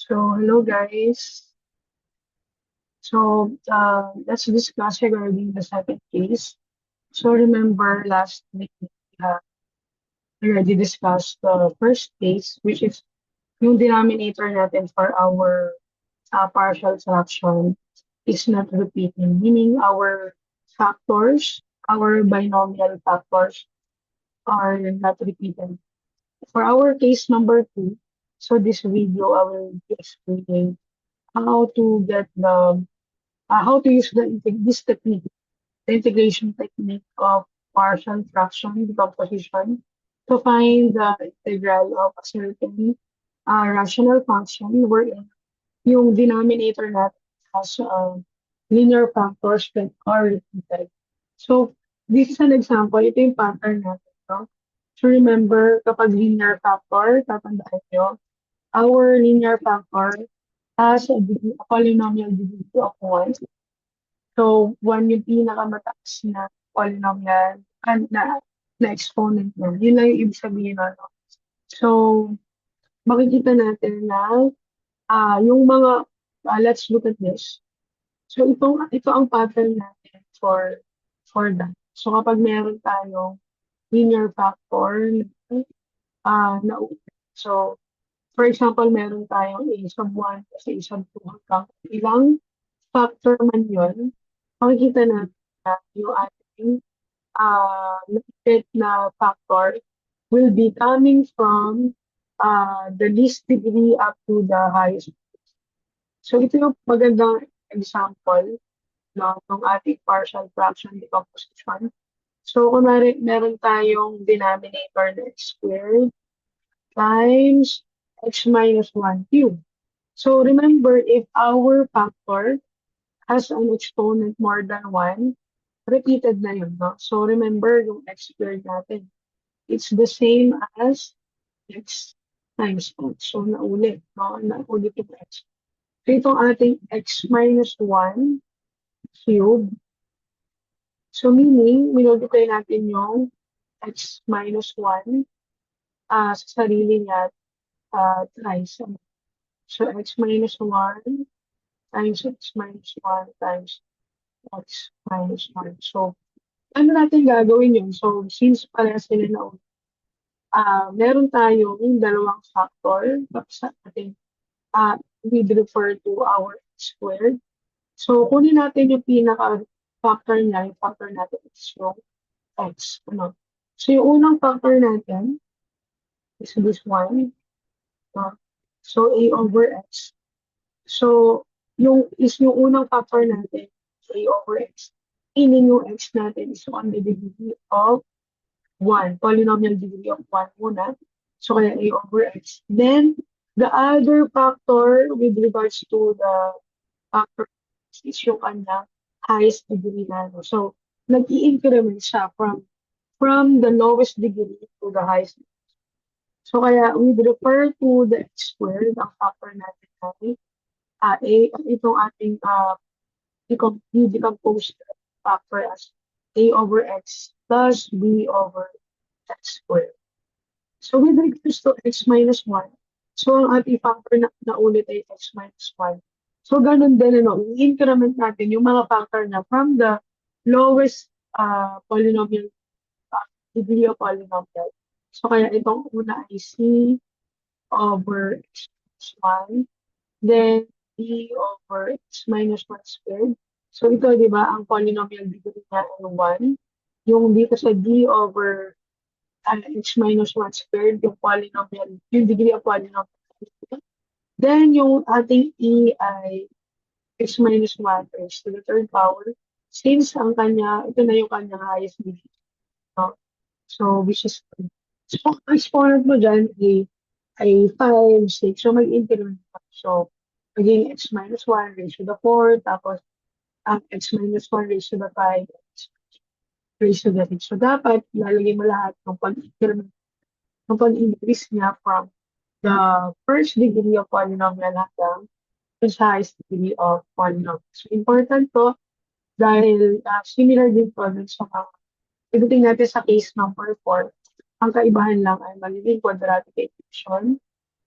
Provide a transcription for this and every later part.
So, hello guys. Let's discuss regarding the second case. So, remember last week we have already discussed the first case, which is yung denominator natin for our partial fraction is not repeating, meaning our factors, our binomial factors are not repeated. For our case number two, so this video I will be explaining how to get the how to use this technique, the integration technique of partial fraction decomposition to find the integral of a certain rational function wherein yung denominator natin has linear factors that are repeated. So, this is an example. Ito yung pattern natin. No? So, remember, kapag linear factor, tatandaan nyo, our linear factor has a polynomial degree of 1. So, 1 yung pinakamataas na polynomial na exponent nun. Yun lang yung ibig sabihin nun. No? So, makikita natin na yung mga, let's look at this. So, ito ang pattern natin for that. So, kapag meron tayong linear factor na so, for example, meron tayong a sub 1 kasi a sub 2 hanggang ilang factor man yun, makikita natin na yung ating nakikita na factor will be coming from the least degree up to the highest. So ito yung magandang example ng ating partial fraction decomposition. So kunwari meron tayong denominator na x squared times x minus 1 cubed. So remember, if our factor has an exponent more than 1, repeated na yun, no? So remember yung x squared natin. It's the same as x times x. So naulit, no? Naulit yung x. So itong ating x minus 1 cube. So meaning, minultiply natin yung x minus 1 sa sarili niya thrice. So x minus 1 times x minus 1 times x minus 1. So, ano natin gagawin yun? So, since pala sila na meron tayong dalawang factor, sa ating we refer to our x squared. So, kunin natin yung pinaka-factor niya, yung factor natin is yung x. Ano? So, yung unang factor natin is this one. So, a over x. So, yung unang factor natin, a over x. Meaning yung x natin is on the degree of 1. Polynomial degree of 1 muna. So, kaya a over x. Then, the other factor with regards to the factor is yung kanya highest degree na. So, nag-i-increment siya from the lowest degree to the highest degree. So, kaya we refer to the x squared, ang factor natin ay itong ating decomposed factor as a over x plus b over x squared. So with regards to x minus 1, so ang ating factor na ulit ay x minus 1. So ganun din, i-increment natin yung mga factor na from the lowest polynomial degree of polynomial. So kaya itong una ay c over x minus 1, then d over x minus 1 squared. So ito, di ba, ang polynomial degree niya ay 1. Yung dito sa d over x minus 1 squared, yung polynomial, yung degree of polynomial. Then yung ating e ay x minus 1 raised to the third power. Since ang kanya, ito na yung kanyang highest degree. No? So, which is, so, ang exponent mo dyan ay 5, 6. So, mag-increment pa. So, maging x minus 1 raised to the 4, tapos x minus 1 raised to the 5, raised to the 6. So, dapat lalagay mo lahat ng pag-increase niya from the first degree of polynomial hanggang the highest degree of polynomial. So, important to dahil similar din po dun sa mga pagdating natin sa case number 4, ang kaibahan lang ay magiging quadratic equation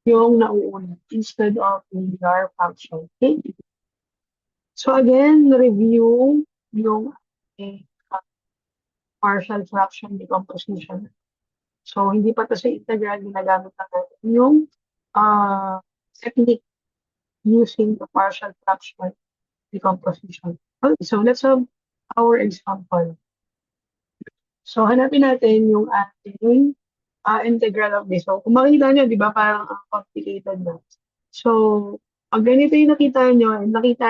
yung nauuna instead of linear function. Okay? So again, review yung ating partial fraction decomposition. So hindi pa to sa integral, ginagamit na natin yung technique using the partial fraction decomposition. Okay, so let's have our example. So hanapin natin yung ating integral of this. So kung makikita nyo, di ba, parang complicated na. So, pag ganito yung nakita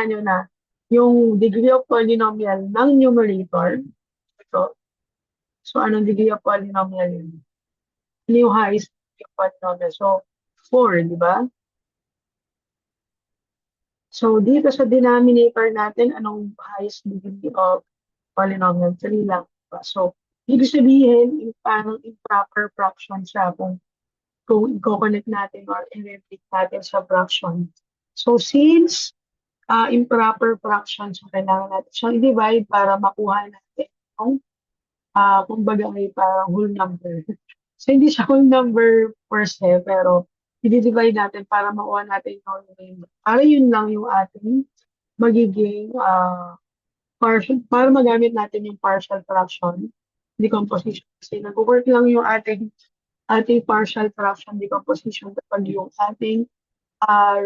nyo na yung degree of polynomial ng numerator. Ito. So, anong degree of polynomial yun? Ano yung highest degree of polynomial? So, 4, di ba? So, dito sa denominator natin, anong highest degree of polynomial? 3 lang. Diba? So, ibig sabihin, parang improper fraction siya kung i-connect natin or i-repeat natin sa fraction. So, since improper fraction, so kailangan natin siyang i-divide para makuha natin yung, kumbaga ay parang whole number. So, hindi siya whole number per se, pero i-divide natin para makuha natin yung whole number. Para yun lang yung ating magiging partial, para magamit natin yung partial fraction decomposition. Kasi nag-work lang yung ating partial fraction decomposition kapag yung ating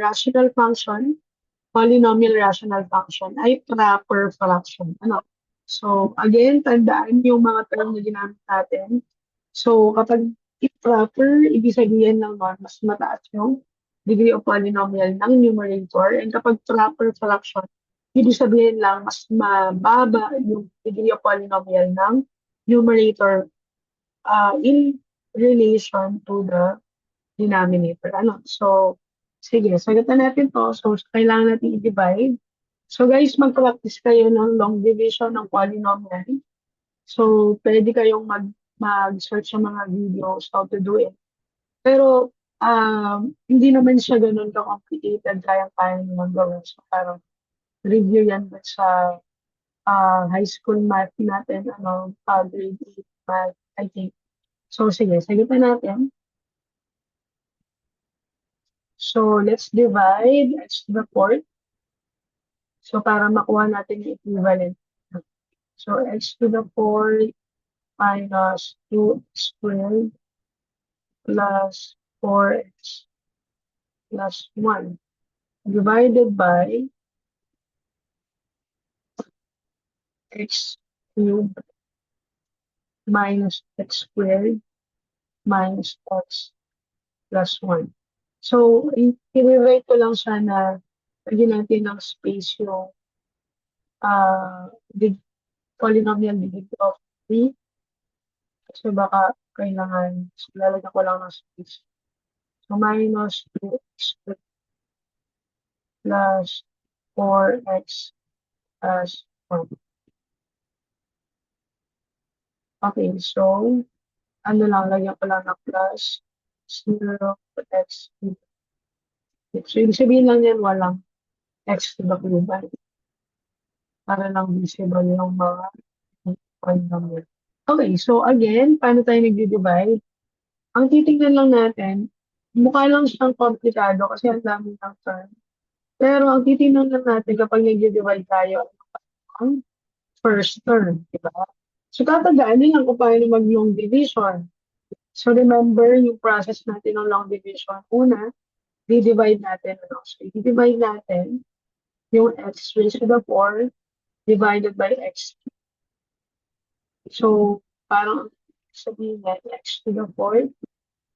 rational function, polynomial rational function ay proper fraction. Ano? So, again, tandaan yung mga term na ginamit natin. So, kapag improper, ibig sabihin lang nun, mas mataas yung degree of polynomial ng numerator. And kapag proper fraction, ibig sabihin lang, mas mababa yung degree of polynomial ng numerator in relation to the denominator. Ano? So, sige, sagutan natin to. So, kailangan natin i-divide. So, guys, mag-practice kayo ng long division ng polynomial. So, pwede kayong mag-search sa mga videos how to do it. Pero, hindi naman siya ganun ka-complicated. Kaya-kaya naman gawin. So, parang review yan sa high school math natin, grade 8 math, I think. So, sige, sagutan natin. So, let's divide x to the fourth. So, para makuha natin yung equivalent. So, x to the fourth minus 2x squared plus 4x plus 1 divided by x cubed minus x squared minus x plus 1. So, i-rewrite ko lang siya na lagyan natin ng space yung polynomial degree of 3. Kasi baka kailangan, so lalagyan ko lang ng space. So, minus 2x plus 4x plus 1. Okay, so, ano lang, lagyan ko lang ng plus 0x. So, ibig sabihin lang yan, walang x to the cube. Para lang visible yung mga polynomial. Okay, so again, paano tayo nag-divide? Ang titignan lang natin, mukha lang siyang komplikado kasi ang dami ng term. Pero ang titignan lang natin kapag nag-divide tayo, ang first term, di ba? So tatandaan din lang kung paano mag-long division. So remember yung process natin ng long division. Una, di-divide natin. So i-divide natin yung x raised to the 4 divided by x. So parang sabihin na x to the 4th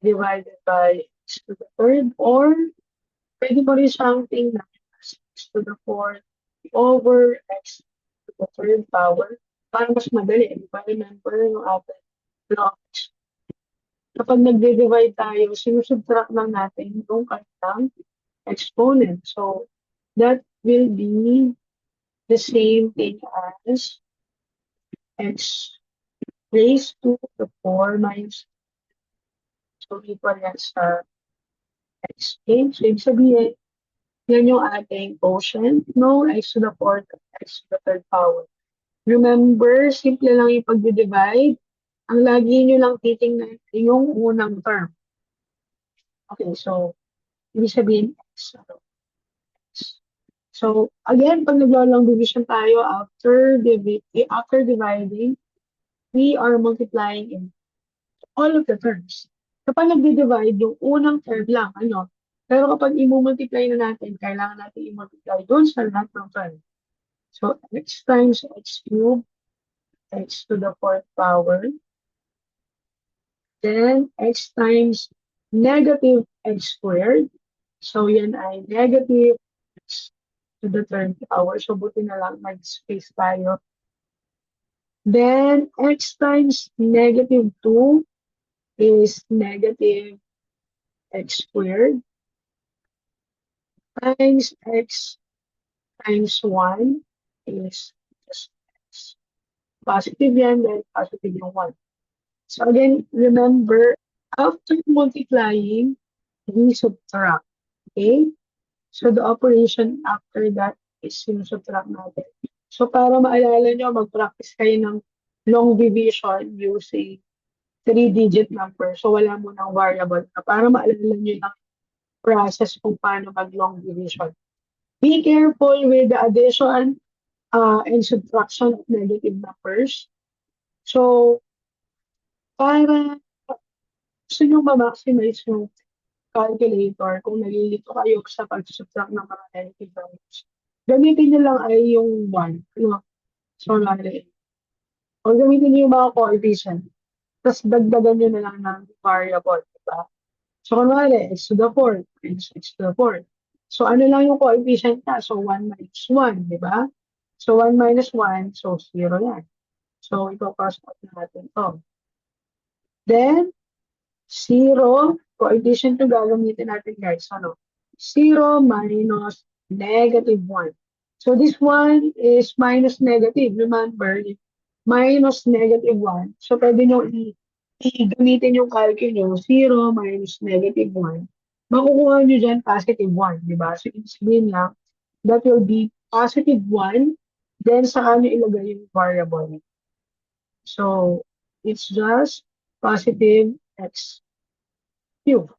divided by x to the 3rd, or pwede mo rin siyang tingnan as x to the 4th over x to the 3rd power para mas madali. Di ba? Remember yung ating blocks. Kapag nagde-divide tayo, sinusubtract lang natin yung kanilang exponent. So, that will be the same thing as x raised to the 4 minus, so equal yan sa x. Okay? So, ibig sabihin, yan yung ating quotient, no? X to the 4th, x to the 3rd power. Remember, simple lang yung pag-divide. Ang lagi nyo lang titingnan yung unang term. Okay, so ibig sabihin x. So, again, pag naglo-long division tayo after dividing, we are multiplying in all of the terms. Kapag nagdi-divide, yung unang term lang, ano? Pero kapag i-multiply na natin, kailangan natin i-multiply doon sa lahat ng term. So, x times x cubed, x to the fourth power, then x times negative x squared. So, yan ay negative x to the third power. So, buti na lang mag-space tayo. Then, x times negative 2 is negative x squared times x times 1 is just x. Positive yan, then positive yung 1. So again, remember, after multiplying, we subtract. Okay? So the operation after that is sinusubtract natin. So para maalala nyo, mag-practice kayo ng long division using 3-digit number. So wala mo ng variable. Para maalala nyo yung process kung paano mag-long division. Be careful with the addition and subtraction of negative numbers. So, para gusto nyo ma-maximize yung calculator, kung nalilito kayo sa pag-subtract ng mga negative numbers, gamitin nyo lang ay yung 1. Ano? So, o gamitin nyo yung mga coefficient. Tapos, dagdagan nyo na lang ng variable. Diba? So, kunwari, x to the 4th, minus x to the 4th. So, ano lang yung coefficient na? So, 1 minus 1, di ba? So, 1 minus 1, so 0 yan. So, ito-cross out natin to. Then, 0, coefficient to gagamitin natin, guys. Ano? 0 minus negative 1. So, this one is minus negative. Remember, minus negative 1. So, pwede nyo i-gamitin yung calculus nyo, 0 minus negative 1. Makukuha nyo dyan positive 1, di ba? So, ibig sabihin lang, that will be positive 1, then saka nyo ilagay yung variable. So, it's just positive x cubed.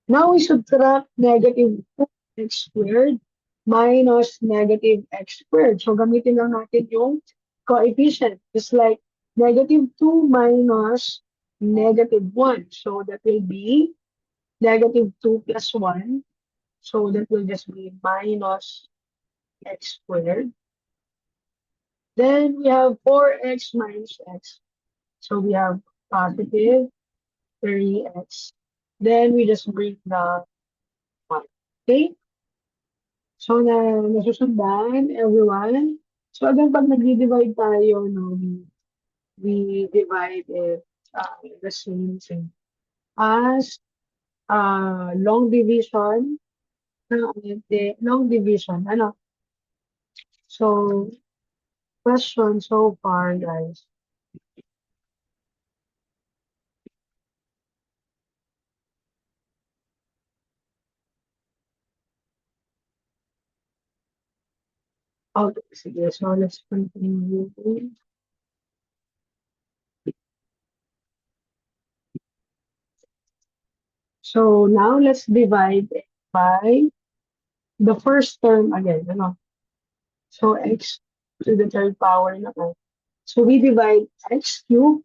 Now, we subtract negative 2x squared minus negative x squared. So, gamitin lang natin yung coefficient. Just like negative 2 minus negative 1. So, that will be negative 2 plus 1. So, that will just be minus x squared. Then, we have 4x minus x. So, we have positive 3x. Then, we just bring the 1. Okay? So, nasusundan, everyone. So, again, pag nag-divide tayo, no, we divide it the same thing as long division. Long division, ano? So, question so far, guys. Okay, sige. So, let's continue. So, now let's divide it by the first term again, ano? So, x to the third power naman. So, we divide x cubed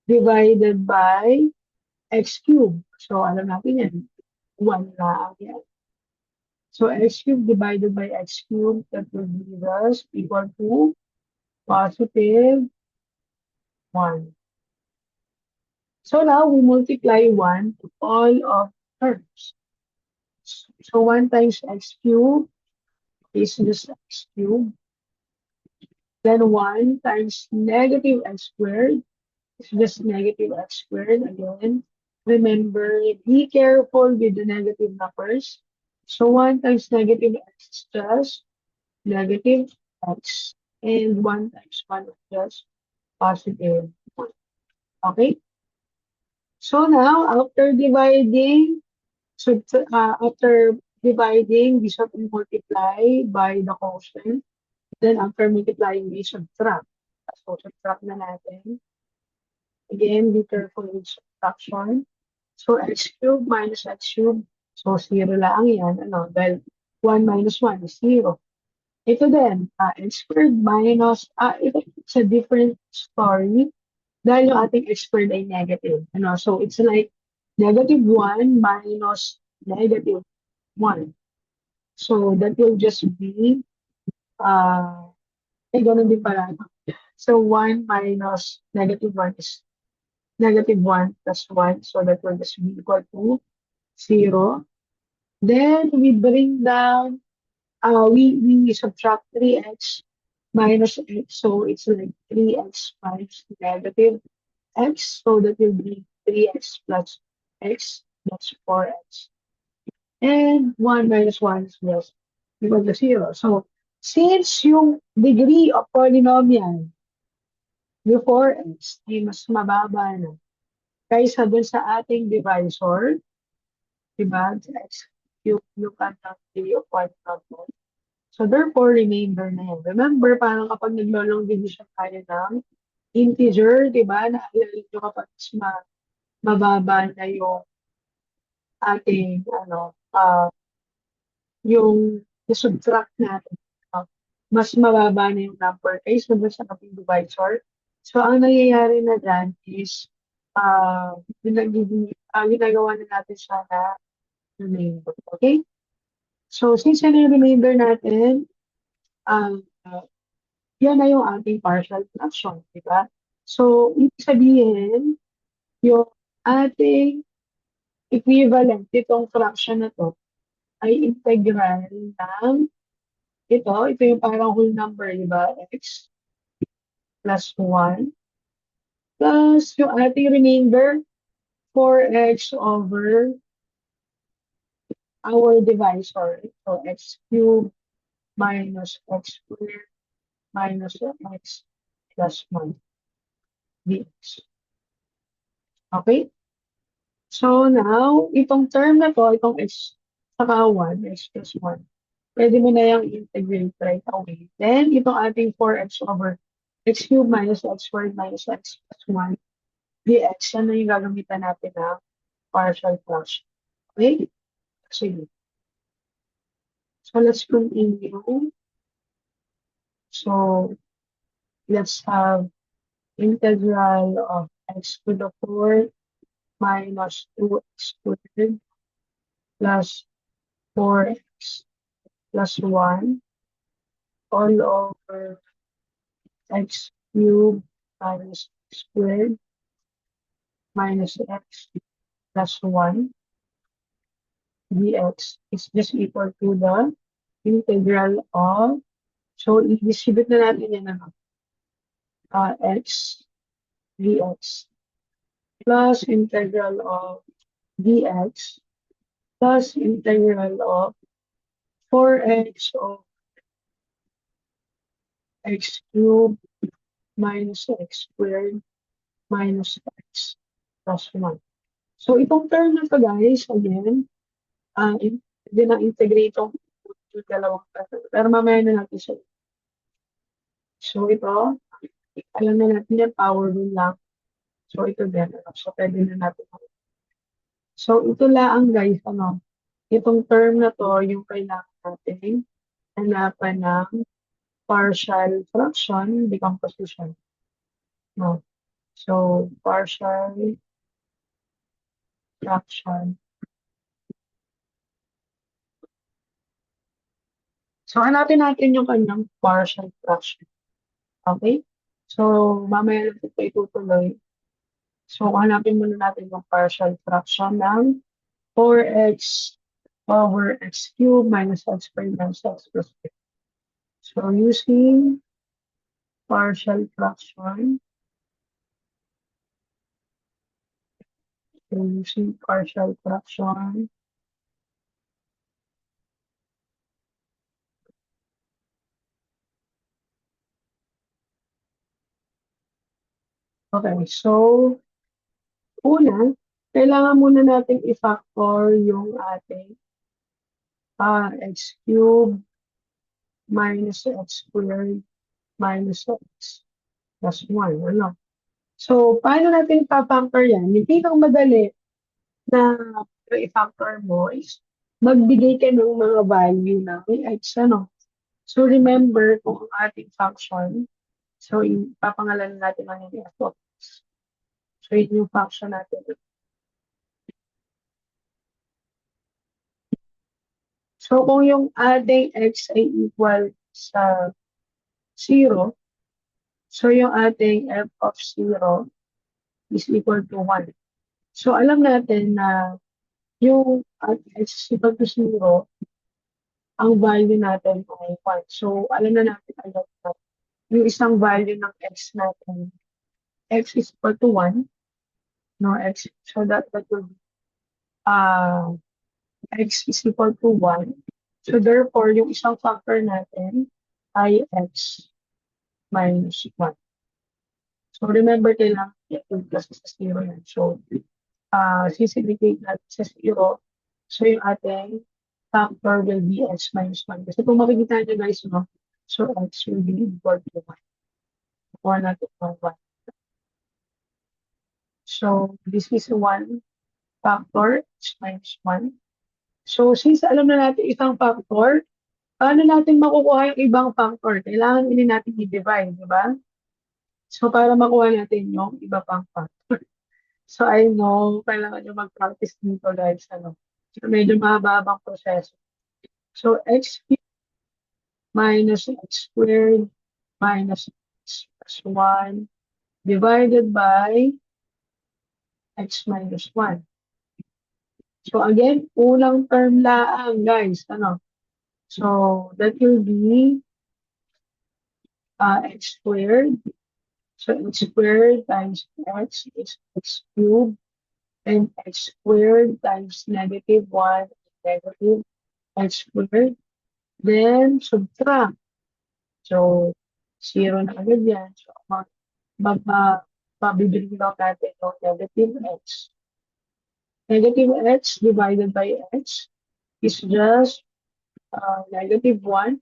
divided by x cubed. So, alam natin yan. 1 lang yan. So, x cubed divided by x cubed, that will be thus equal to positive 1. So, now we multiply 1 to all of terms. So, 1 times x cubed is just x cubed. Then 1 times negative x squared is just negative x squared again. Remember, be careful with the negative numbers. So 1 times negative x is just negative x. And 1 times 1 is just positive 1. Okay? So now, after dividing, we should multiply by the quotient. Then after multiplying, we subtract. So subtract na natin. Again, be careful with subtraction. So x cubed minus x cubed So, 0 lang yan, dahil 1 minus 1 is 0. Ito din, x squared minus, it's a different story dahil yung ating x squared ay negative. So, it's like negative 1 minus negative 1. So, that will just be, ganun din pala. So, 1 minus negative 1 is negative 1 plus 1. So, that will just be equal to 0. Then, we bring down, we subtract 3x minus x. So, it's like 3x minus negative x. So, that will be 3x plus x. That's 4x. And 1 minus 1 is just equal to 0. So, since yung degree of polynomial yung 4x ay mas mababa na kaysa dun sa ating divisor, diba? X yung kanyang degree of polynomial. So, therefore, remainder na yan. Remember, parang kapag naglo-long division tayo ng integer, diba? Naalala nyo kapag mababa na yung ating, yung subtract natin, mas mababa na yung number case dun sa ating divisor. So, ang nangyayari na dyan is, ginagawa na natin siya na remainder. Okay? So, since yan yung remainder natin, yan na yung ating partial fraction, di ba? So, ibig sabihin, yung ating equivalent itong fraction na to ay integral ng ito yung parang whole number, di ba? X plus 1 plus yung ating remainder 4x over our divisor. So, x cubed minus x squared minus x plus 1 dx. Okay? So, now, itong term na to, itong x saka 1, x plus 1, pwede mo na yung integrate right away. Then, itong ating 4x over x cubed minus x squared minus x plus 1 dx, yan na yung gagamitan natin na partial fraction. Okay? Sige. So, let's continue. So, let's have integral of x to the 4th minus 2x squared plus 4x plus 1 all over x cubed minus x squared minus x plus 1 dx is just equal to the integral of, so i-distribute na natin yan x dx plus integral of dx plus integral of 4x of x cubed minus x squared minus x plus 1. So, itong term na to guys, again, hindi na integrate yung dalawang term. Pero mamaya na natin siya. So, ito, alam na natin yan, power rule lang. So, ito din. So, pwede na natin. So, ito lang guys, itong term na to, yung kailangan natin hanapan ng partial fraction decomposition. No? So, partial fraction. So, hanapin natin yung kanyang partial fraction. Okay? So, mamaya lang ito itutuloy. So, hanapin muna natin yung partial fraction ng 4x over x cubed minus x squared minus x plus 3. So, using partial fraction, okay, so, una, kailangan muna natin i-factor yung ating x cubed minus x squared minus x plus 1. So, paano natin pa-factor yan? Yung pinakamadali na i-factor mo is magbigay ka ng mga value na may x, ano. So, remember kung ang ating function, so, ipapangalanan natin ang yung f of x. So, yun yung function natin. So, kung yung ating x ay equal sa 0, so yung ating f of 0 is equal to 1. So, alam natin na yung x is equal to 0, ang value natin ay 1. So, alam na natin agad na yung isang value ng x natin, x is equal to 1, no, x, so that will be, x is equal to 1. So, therefore, yung isang factor natin ay x minus 1. So, remember, kailangan i-include kasi sa 0 yan. So, sisignificate natin sa 0. So, yung ating factor will be x minus 1. Kasi kung makikita nyo guys, no? So, x will be equal to 1. Kuha natin ng 1. So, this is 1 factor, x minus 1. So, since alam na natin isang factor, paano natin makukuha yung ibang factor? Kailangan din natin i-divide, di ba? So, para makuha natin yung iba pang factor. So, I know, kailangan nyo mag-practice dito guys. Ano? So, medyo mahaba-habang proseso. So, x cubed minus x squared minus x plus 1 divided by x minus 1. So, again, unang term lang, guys. Ano? So, that will be x squared. So, x squared times x is x cubed. And x squared times negative 1 negative x squared. Then, subtract. So, 0 na agad yan. So, mabibigyan lang natin yung negative x. Negative x divided by x is just negative 1.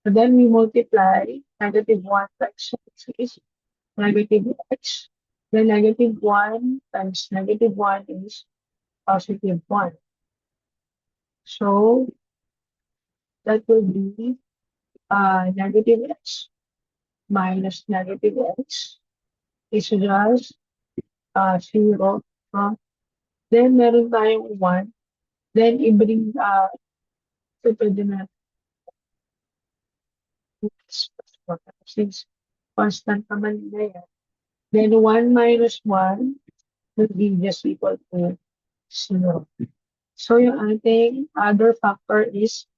And then we multiply negative 1 times x is negative x. Then negative 1 times negative 1 is positive 1. So, that will be negative x minus negative x is just 0. Then, meron tayong 1. Then, i-bring, ito pwede natin. Since constant naman na yan. Then, 1 minus 1 will be just equal to 0. So, yung ating other factor is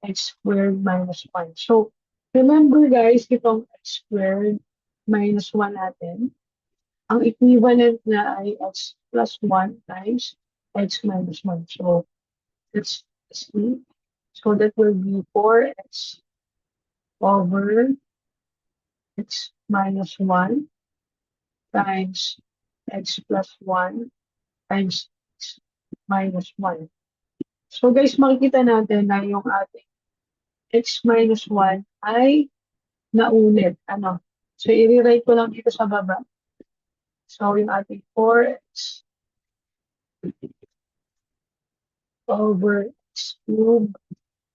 x squared minus 1. So, remember guys, itong x squared minus 1 natin, ang equivalent na ay x plus 1 times x minus 1. So, let's see. So, that will be 4x over x minus 1 times x plus 1 times x minus 1. So, guys, makikita natin na yung ating x minus 1 ay naulit. Ano? So, i-rewrite ko lang dito sa baba. So, yung ating 4x over x cubed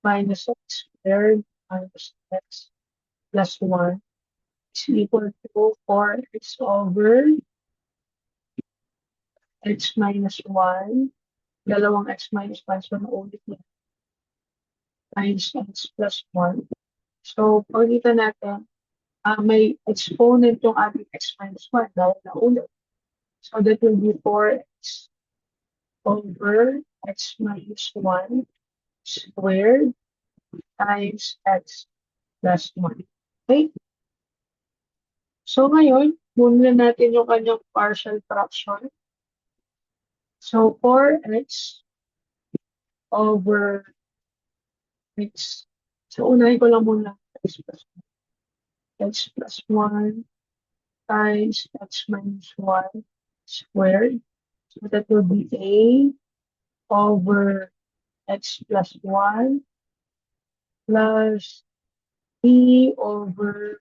minus x squared minus x plus 1 is equal to 4x over x minus 1. Dalawang x minus 1. So, naulit na. Times x plus 1. So, pagkita natin, may exponent yung ating x minus 1 dahil naulit. So, that will be 4x over x minus 1 squared times x plus 1. Okay? So, ngayon, muna natin yung kanyang partial fraction. So, 4x over x. So, unahin ko lang muna x plus 1. X plus 1 times x minus 1 squared. So, that will be a over x plus 1 plus b over,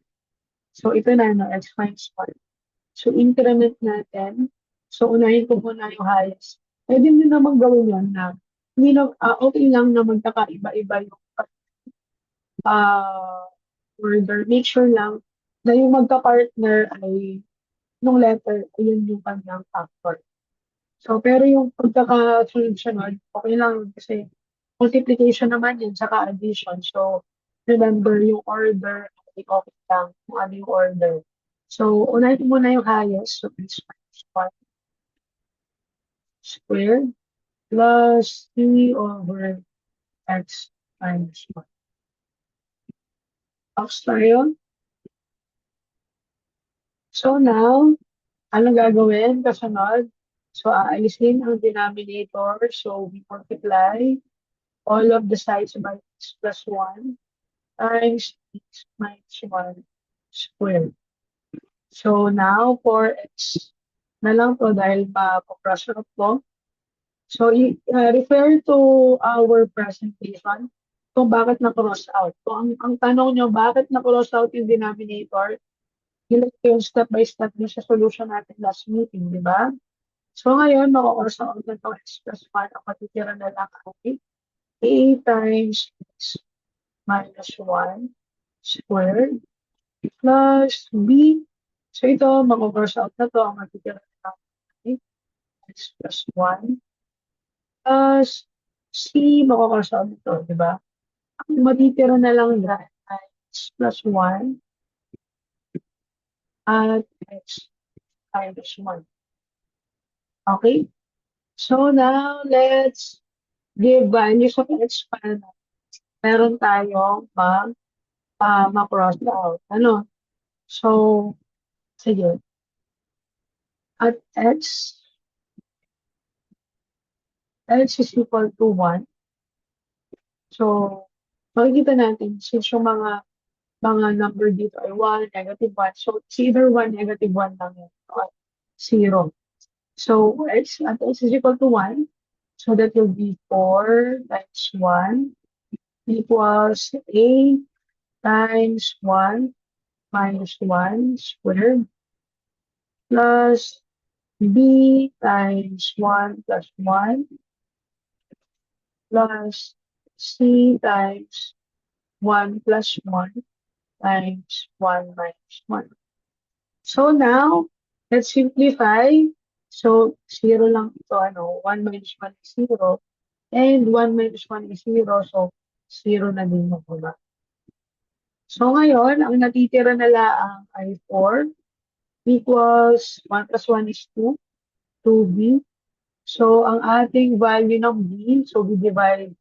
so ito na, no, x minus 1. So, increment natin. So, unahin ko muna yung highest. Puwede niyo namang gawin 'yun na hindi na okey lang na magkakaiba-iba yung, ah, order. Make sure lang na yung magka-partner ay nung letter ayun yung kanyang factor. So, pero yung pagkakasunod-sunod, okey lang kasi multiplication naman yun tsaka addition. So, remember yung order ay okey lang kung ano yung order. So, unahin mo muna yung highest, so x minus 1 squared plus 3 over x minus 1. Tapos tayo. So now, anong gagawin kasunod? So, aalisin ang denominator. So, we multiply all of the sides by x plus 1 times x minus 1 squared. So, now for x na lang to dahil pa-cross out to. So, refer to our presentation kung bakit na-cross out. So, ang tanong nyo, bakit na-cross out yung denominator? Yun lang yung step by step din sa solution natin last meeting, di ba? So, ngayon, mako-cross out na to x plus 1. Ang matitira na lang ay a times x minus 1 squared plus b. So, ito, mako-cross out na to. Ang matitira na lang ay x plus 1 plus c, mako-cross out na to, di ba? Ang matitira na lang dyan ay x plus 1 at x minus 1. Okay? So, now, let's give values of x para na meron tayong ma-cross out. Ano? So, sige. At x is equal to 1. So, makikita natin, since yung mga number dito ay 1, negative 1. So, it's either 1, negative 1 lang yan, or 0. So, at x is equal to 1. So, that will be 4 times 1 equals a times 1 minus 1 squared plus b times 1 plus 1 plus c times 1 plus 1 times 1 minus 1. So now, let's simplify. So, 0 lang ito, 1 minus 1 is 0. And 1 minus 1 is 0. So, 0 na din muna. So, ngayon, ang natitira na lang ay 4 equals 1 plus 1 is 2, 2b. So, ang ating value ng b, so we divide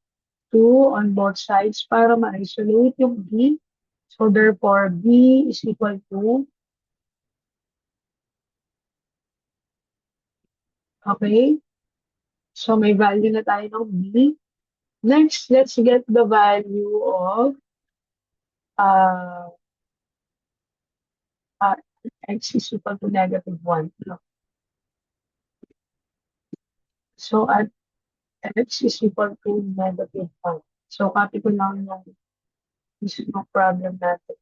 2 on both sides para ma-isolate yung b. So, therefore, b is equal to, okay? So, may value na tayo ng b. Next, let's get the value of uh, uh, x is equal to negative 1. So, at x is equal to negative 1. So, copy ko lang yung mismong problem natin.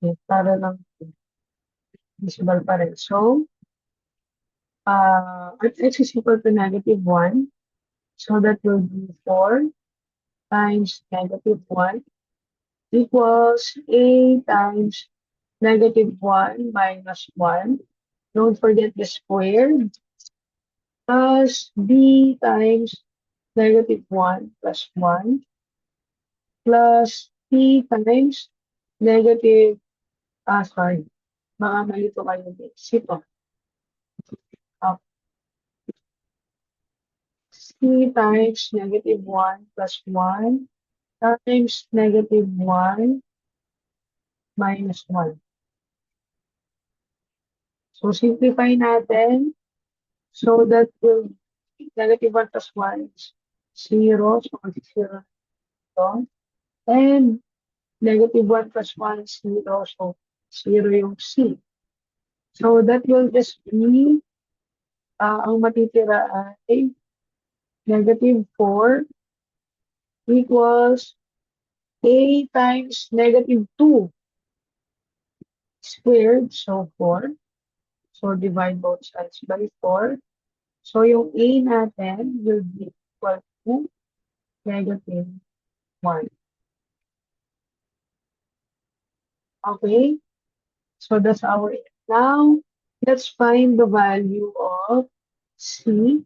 Okay, para lang visible pa rin. So, at x is equal to negative 1. So, that will be 4 times negative 1 equals a times negative 1 minus 1. Don't forget the square. Plus b times negative 1 plus 1 plus c times negative, sorry, baka malito kayo din. Ito. C times negative 1 plus 1 times negative 1 minus 1. So, simplify natin. So, that will be negative 1 plus 1 is 0. So, mag-0 ito. And negative 1 plus 1 is 0. So, 0 yung C. So that will just be, ang matitira ay -4 equals a times -2 squared, so 4. So divide both sides by 4. So yung a natin will be equal to -1. Okay? So that's our a. Now, let's find the value of c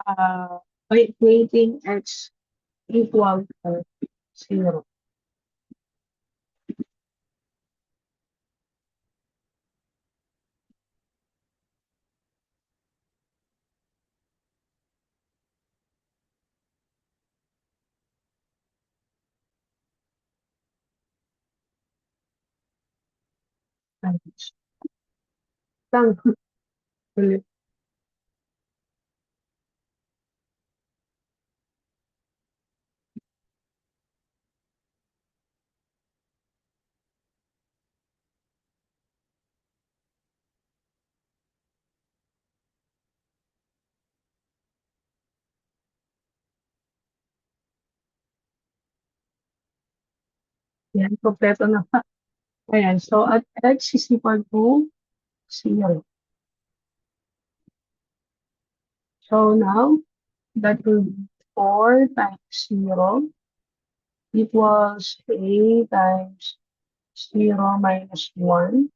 by equating x equal to 0. Lang ulit. Yan, kompleto na. Ayan, so at x is equal to 0. So now, that will be 4 times 0 equals a times 0 minus 1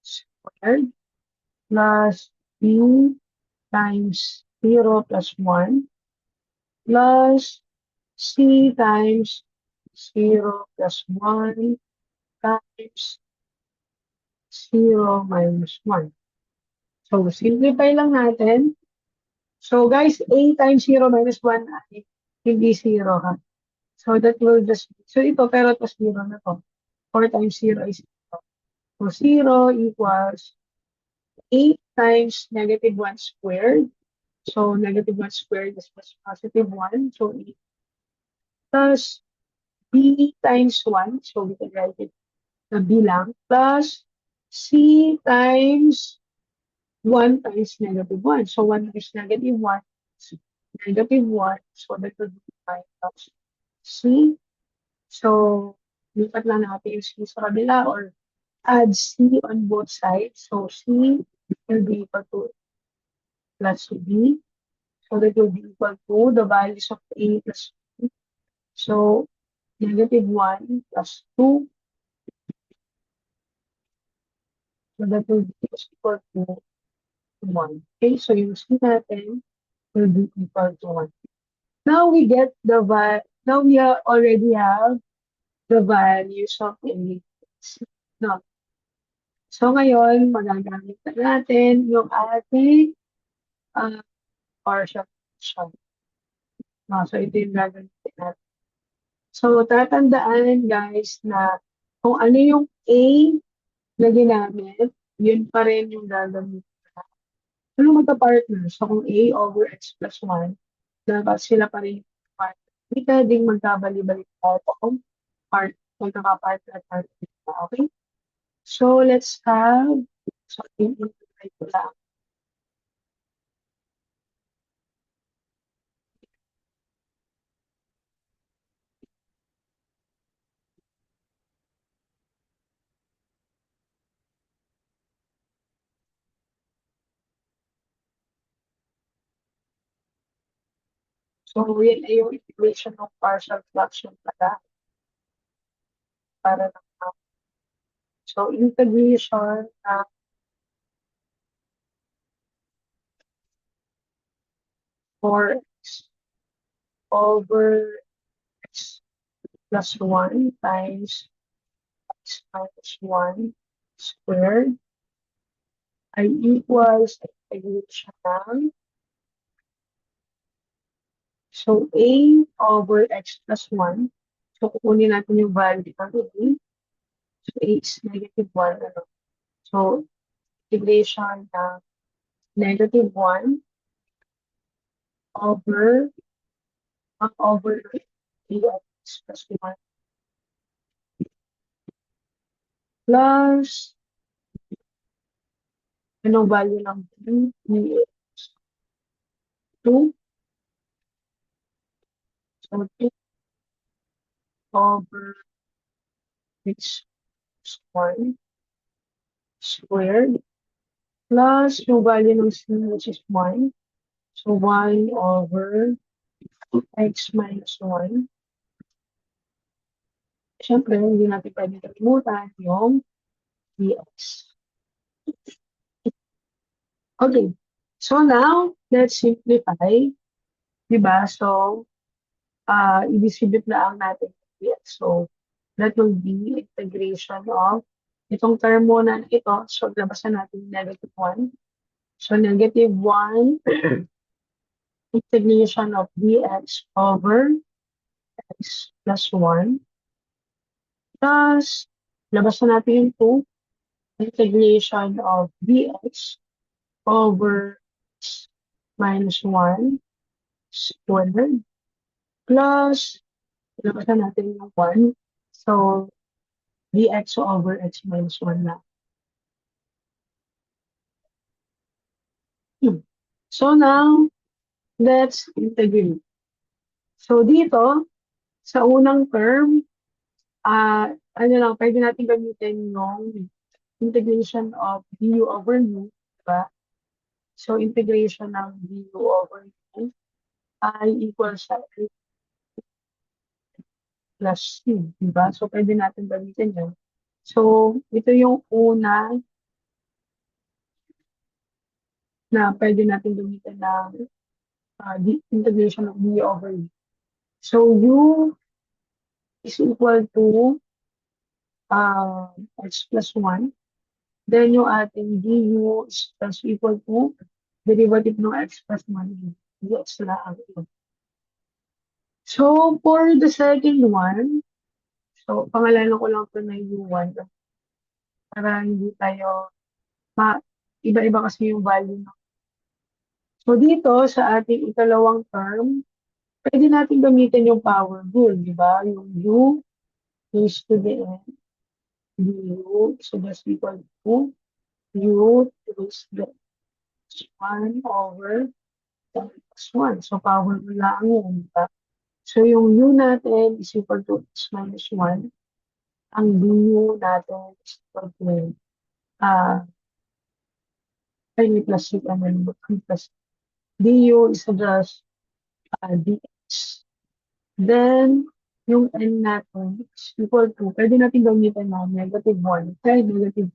squared plus b times 0 plus 1 plus c times 0 plus 1 times 0 minus 1. So, simplify lang natin. So, guys, a times 0 minus 1 ay hindi 0 ha. So, that will just, so ito, pero ito 0 na to. 4 times 0 is 0. So, 0 equals 8 times -1 squared. So, -1 squared is plus +1. So, 8 plus b times 1. So, we can write it na b lang. Plus c times 1 times -1. So, 1 times -1 is -1. So, that would be minus c. So, lipat lang natin yung c sa kabila or add c on both sides. So, c will be equal to plus b. So, that will be equal to the values of a plus b. So, -1 plus 2. So, that will be equal to 1. Okay, so yung c natin will be equal to 1. Now we get the now we already have the values of a. No. So ngayon, magagamit na natin yung ating uh, partial fraction. No, so ito yung gagamitin natin. So tatandaan guys na kung ano yung A na ginamit, yun pa rin yung gagamitin. Ano magka-partner? So kung A over x plus 1, dapat sila pa rin yung partner. Hindi pwedeng magkabali-balik tayo kung magkaka-partner tayo. Okay? So let's have, so i-integrate ko lang. So yan ay yung equation ng partial fraction pala. Para naman. So integration ng 4x over x plus 1 times x minus 1 squared ay equals integration ng, so a over x plus 1. So kukunin natin yung value ng a. So a is -1. Ano? So integration ng -1 over over x plus 1 plus Anong value ng B? B is 2. So 2 over x squared squared plus yung value ng C which is 1. So 1 over x minus 1. Siyempre, hindi natin pwede kalimutan yung dx. Okay. So now, let's simplify. Diba? So, i-distribute na ang natin yung dx. So, that will be integration of itong term muna na ito. So, labasan natin negative 1. So, negative 1 integration of dx over x plus 1. Plus, labasan natin yung 2 integration of dx over x minus 1 squared plus, labasan natin yung 1. So, dx over x minus 1 na. So now, let's integrate. So dito, sa unang term, ano lang, pwede natin gamitin yung integration of du over u, diba? So integration ng du over u ay equal sa L plus C, diba? So pwede natin gamitin yun. So ito yung una na pwede natin gamitin ng integration of du over u. So u is equal to x plus 1. Then yung ating du is plus equal to derivative ng x plus 1 dx na ang yun. So for the second one, so pangalanan ko lang ito na u1 para hindi tayo iba-iba kasi yung value. So dito sa ating ikalawang term, pwede natin gamitin yung power rule, di ba? Yung u raised to the n du, so that's equal to u raised to the 1 over x 1. So power rule lang yun, di ba? So yung u natin is equal to x minus 1. Ang du natin is equal to may plus c naman, plus du is just dx. Then, yung n natin is equal to, pwede natin gamitin na negative 1, kaya negative.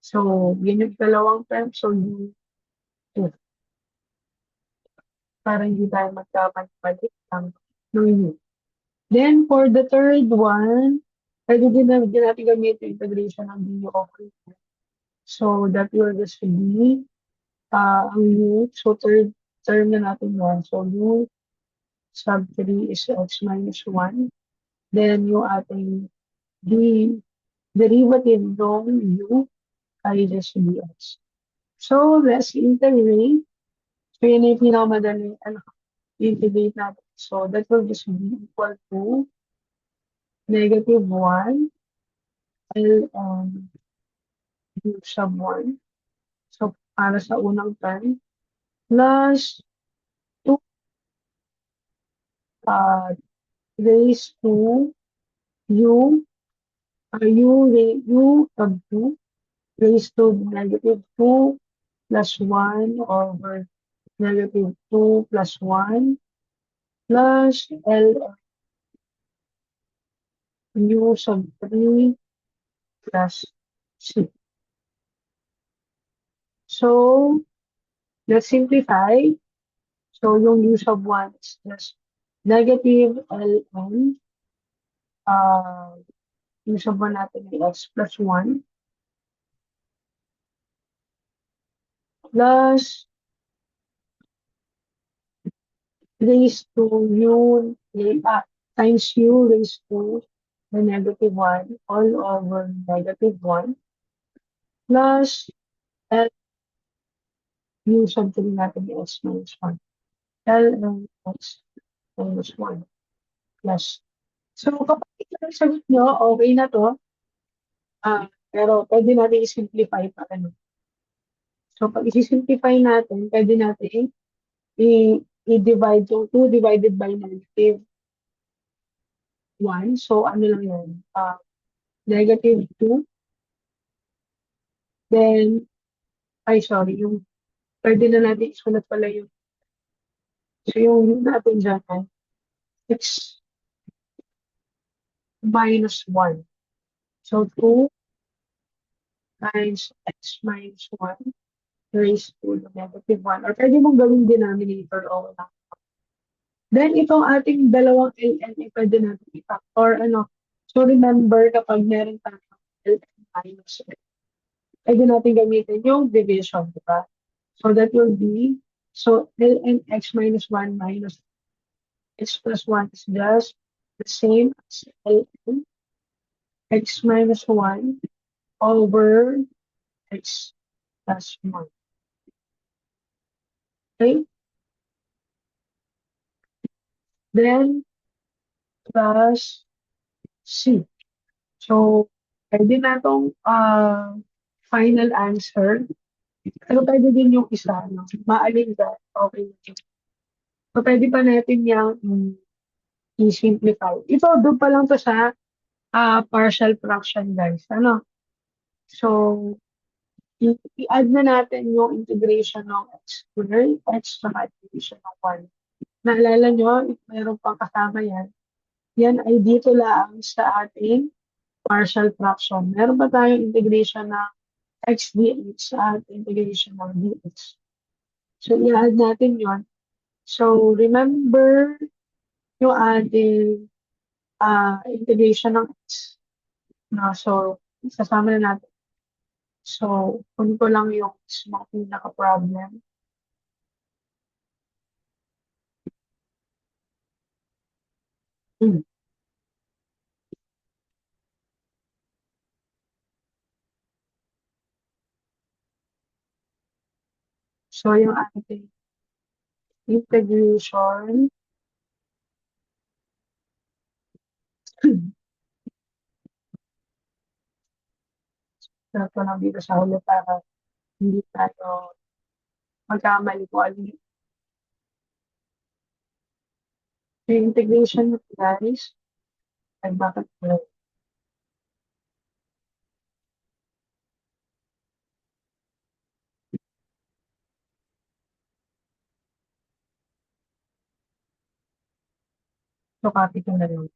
So, yun yung dalawang term. So, u 2. Para hindi tayo magkamalit ng u. Then, for the third one, pwede din natin gamitin integration ng du over u. So, that will just be ang u. So, third term na natin yan. So, u sub 3 is x minus 1. Then, yung ating derivative ng u ay just dx. So, let's integrate. So, yun yung pinakamadali integrate natin. So, that will just be equal to negative 1 L u sub 1. So, para sa unang term, plus 2 raised to u sub 2 raised to negative 2 plus 1 over negative 2 plus 1 plus L u sub 3 plus C. So, let's simplify. So, yung u sub 1 is just negative ln u sub 1 natin ay x plus 1 plus raised to u times u raised to the negative 1 all over negative 1 plus L u sub 3 natin ay x minus 1. Ln x minus 1 plus. So, kapag ito ang sagot nyo, okay na to. Pero pwede natin i-simplify pa. So, pag isi-simplify natin, pwede natin i-divide yung 2 divided by negative 1. So, ano lang yun? Negative 2. Then, ay sorry, yung pwede na natin isulat pala yung, so yung natin dyan ay x minus 1. So, 2 times x minus 1 raised to the negative 1. Or pwede mong gawing denominator o wala. Then, itong ating dalawang ln ay pwede natin i-factor. Ano? So, remember, kapag meron tayong ln minus 1, pwede natin gamitin yung division, di ba? So, that will be, so ln x minus 1 minus x plus 1 is just the same as ln x minus 1 over x plus 1. Okay? Then, plus c. So, pwede na itong final answer. Pero pwede din yung isa, no? Maalin ka, okay. So, pwede pa natin yung i-simplify. Ito, doon pa lang to sa partial fraction, guys. Ano? So, i-add na natin yung integration ng x squared, x saka integration ng 1. Naalala nyo, if mayroon pang kasama yan, yan ay dito lang sa ating partial fraction. Meron pa tayong integration ng x dx at integration ng dx. So, i-add natin yon. So, remember yung ating integration ng x. No? So, sasama na natin. So, kunin ko lang yung mga pinaka-problem. So, yung ating integration, sarap ko lang dito sa huli para hindi tayo magkamali po. Yung integration nito, guys, ay bakit po? So, copy ko na rin.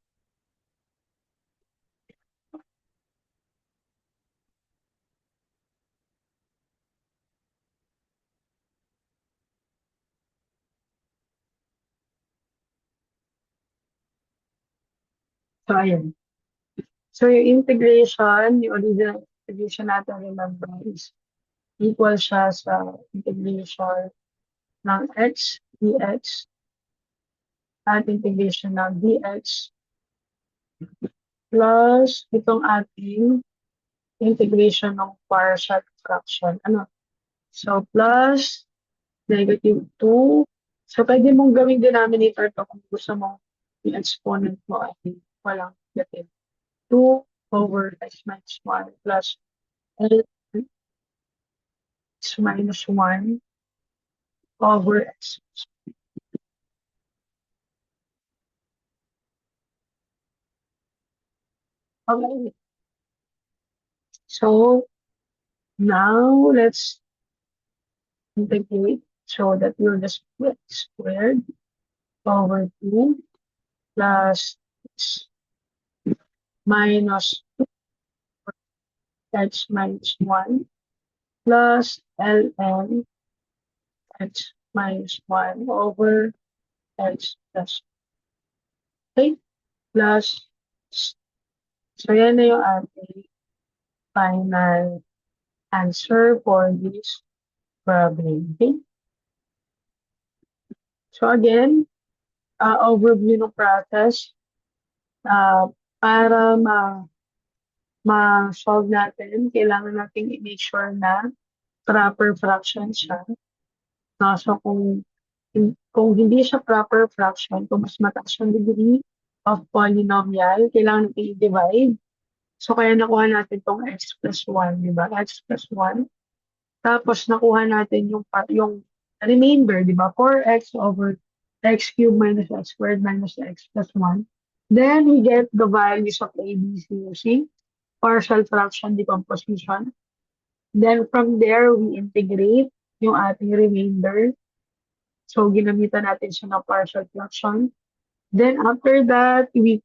So, ayan. So, yung integration, yung original integration natin, remember, is equal siya sa integration ng x dx at integration ng dx plus itong ating integration ng partial fraction. Ano? So, plus negative 2. So, pwede mong gawing denominator to kung gusto mo yung exponent mo ay walang negative. 2 over x minus 1 plus x minus 1 over x. Okay. So, now let's integrate so that you'll just put squared over 2 plus x minus x minus 1 plus ln x minus 1 over x plus 8 plus. So, yan na yung ating final answer for this problem. Okay? So, again, overview ng process. Para ma-solve natin, kailangan natin i-make sure na proper fraction siya. No? So, kung hindi siya proper fraction, kung mas mataas yung degree of polynomial, kailangan natin i-divide. So, kaya nakuha natin itong x plus 1, di ba? X plus 1. Tapos nakuha natin yung remainder, di ba? 4x over x cubed minus x squared minus x plus 1. Then we get the values of A, B, C using partial fraction decomposition. Then from there, we integrate yung ating remainder. So ginamitan natin siya ng partial fraction. Then after that, we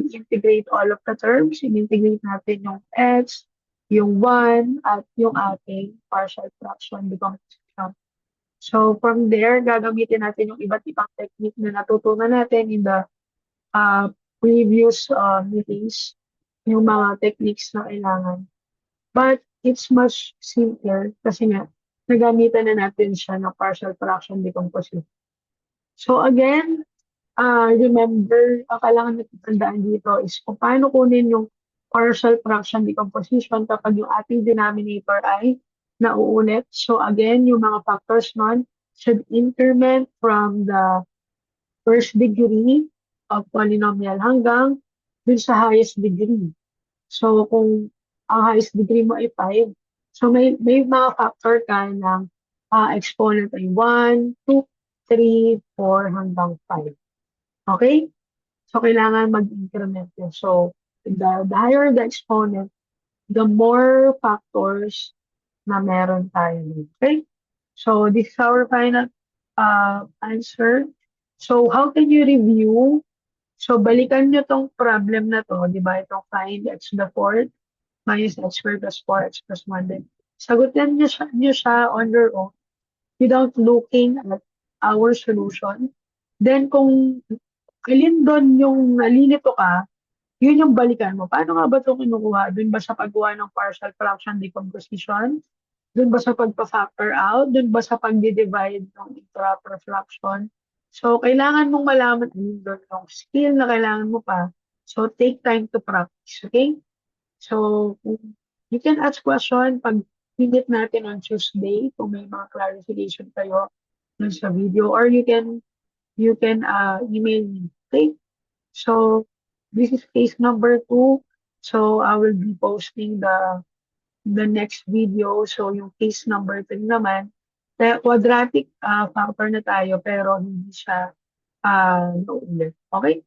integrate all of the terms. In-integrate natin yung x, yung 1, at yung ating partial fraction decomposition. So from there, gagamitin natin yung iba't ibang technique na natutunan natin in the previous meetings, yung mga techniques na kailangan. But it's much simpler kasi nga, nagamitan na natin siya ng partial fraction decomposition. So again, remember, kailangan natin tandaan dito is kung paano kunin yung partial fraction decomposition kapag yung ating denominator ay nauulit. So again, yung mga factors nun should increment from the first degree of polynomial hanggang dun sa highest degree. So kung ang highest degree mo ay 5, so may mga factor ka ng exponent ay 1, 2, 3, 4 hanggang 5. Okay? So, kailangan mag-increment yun. So, the higher the exponent, the more factors na meron tayo. Okay? So, this is our final answer. So, how can you review? So, balikan nyo tong problem na to, di ba? Itong find x to the fourth minus x squared plus 4x plus 1. Then, sagutin nyo siya on your own without looking at our solution. Then, kung alin doon yung nalilito ka, yun yung balikan mo. Paano nga ba ito kinukuha? Doon ba sa paggawa ng partial fraction decomposition? Doon ba sa pagpa-factor out? Doon ba sa pag-divide ng improper fraction? So, kailangan mong malaman alin doon yung skill na kailangan mo pa. So, take time to practice. Okay? So, you can ask question pag minute natin on Tuesday kung may mga clarification kayo dun sa video, or you can email me. Okay? So, this is case number 2. So, I will be posting the next video. So, yung case number 3 naman, quadratic factor na tayo pero hindi siya naulit. Okay?